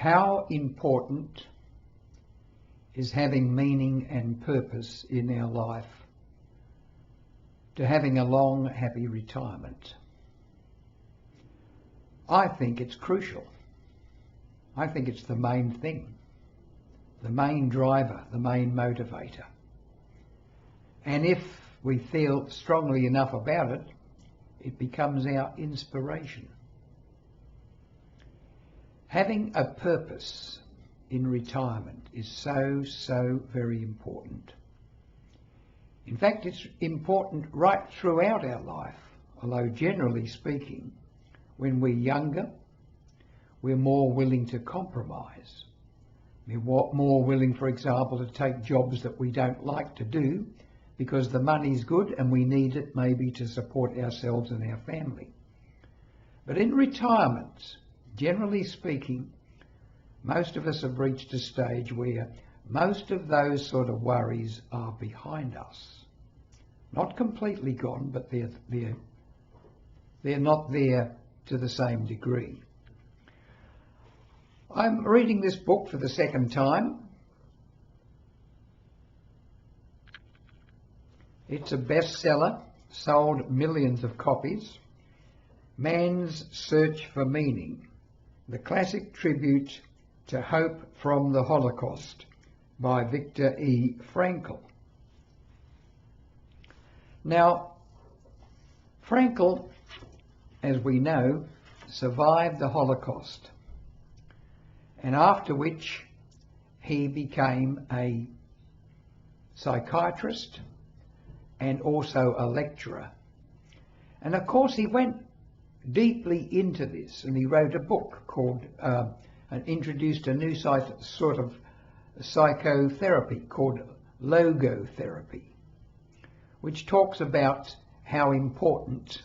How important is having meaning and purpose in our life to having a long, happy retirement? I think it's crucial. I think it's the main thing, the main driver, the main motivator. And if we feel strongly enough about it, it becomes our inspiration. Having a purpose in retirement is so very important. In fact, it's important right throughout our life, although generally speaking, when we're younger, we're more willing to compromise. We're more willing, for example, to take jobs that we don't like to do because the money's good and we need it maybe to support ourselves and our family. But in retirement, generally speaking, most of us have reached a stage where most of those sort of worries are behind us. Not completely gone, but they're not there to the same degree. I'm reading this book for the second time. It's a bestseller, sold millions of copies. Man's Search for Meaning, the classic tribute to hope from the Holocaust by Viktor E. Frankl. Now, Frankl, as we know, survived the Holocaust, and after which he became a psychiatrist and also a lecturer. And of course he went deeply into this, and he wrote a book called, and introduced a new sort of psychotherapy called logotherapy, which talks about how important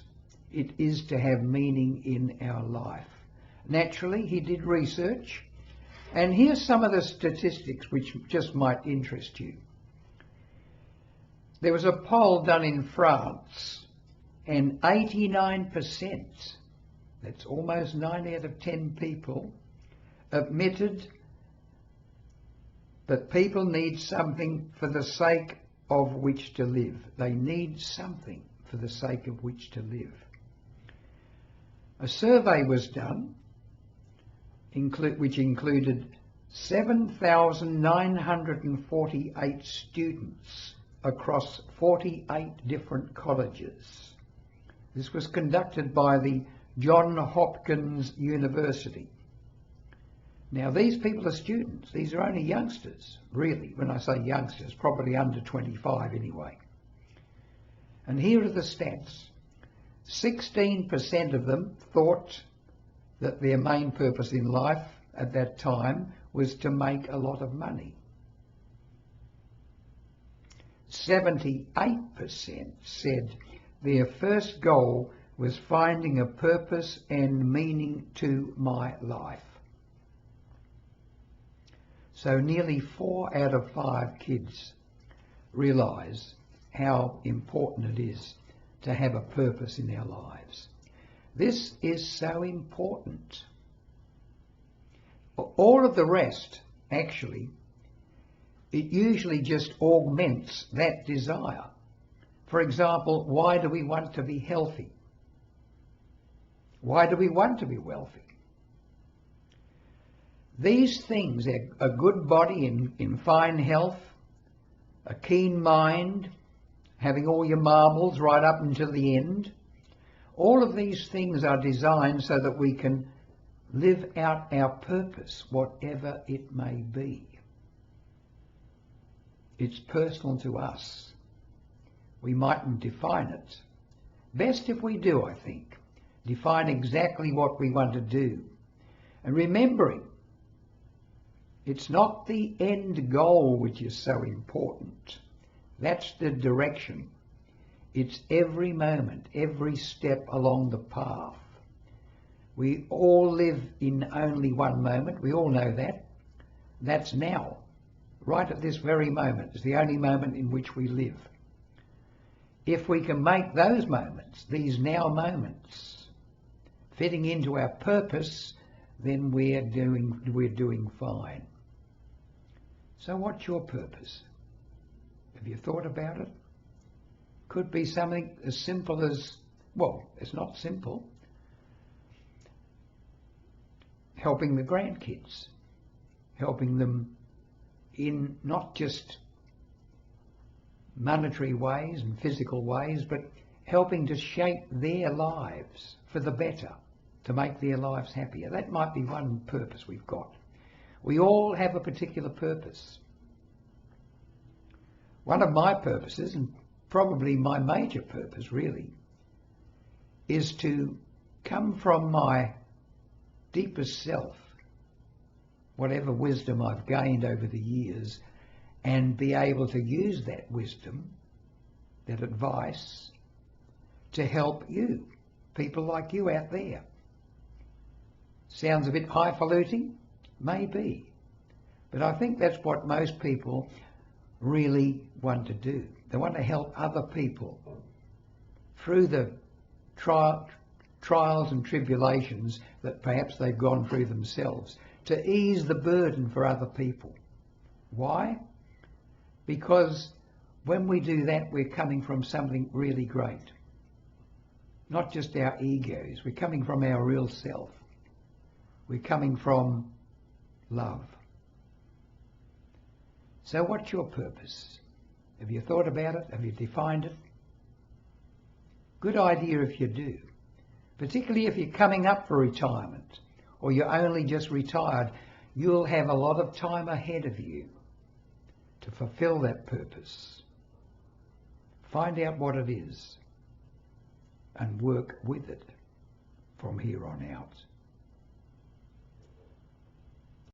it is to have meaning in our life. Naturally, he did research, and here's some of the statistics which just might interest you. There was a poll done in France, and 89%, that's almost 9 out of 10 people, admitted that people need something for the sake of which to live. They need something for the sake of which to live. A survey was done, which included 7,948 students across 48 different colleges. This was conducted by the Johns Hopkins University. Now, these people are students. These are only youngsters, really. When I say youngsters, probably under 25 anyway. And here are the stats. 16% of them thought that their main purpose in life at that time was to make a lot of money. 78% said their first goal was finding a purpose and meaning to my life. So nearly 4 out of 5 kids realise how important it is to have a purpose in our lives. This is so important. All of the rest, actually, it usually just augments that desire. For example, why do we want to be healthy? Why do we want to be wealthy? These things, a good body in fine health, a keen mind, having all your marbles right up until the end, all of these things are designed so that we can live out our purpose, whatever it may be. It's personal to us. We mightn't define it. Best if we do, I think. Define exactly what we want to do. And remembering, it's not the end goal which is so important. That's the direction. It's every moment, every step along the path. We all live in only one moment. We all know that. That's now. Right at this very moment. It's the only moment in which we live. If we can make those moments, these now moments, fitting into our purpose, then we're doing fine. So what's your purpose? Have you thought about it? Could be something as simple as, well, it's not simple, helping the grandkids, helping them in not just monetary ways and physical ways, but helping to shape their lives for the better, to make their lives happier. That might be one purpose we've got. We all have a particular purpose. One of my purposes, and probably my major purpose really, is to come from my deepest self, whatever wisdom I've gained over the years, and be able to use that wisdom, that advice, to help you, people like you out there. Sounds a bit highfalutin? Maybe. But I think that's what most people really want to do. They want to help other people through the trials and tribulations that perhaps they've gone through themselves, to ease the burden for other people. Why? Because when we do that, we're coming from something really great. Not just our egos, we're coming from our real self. We're coming from love. So what's your purpose? Have you thought about it? Have you defined it? Good idea if you do. Particularly if you're coming up for retirement or you're only just retired, you'll have a lot of time ahead of you to fulfill that purpose. Find out what it is and work with it from here on out.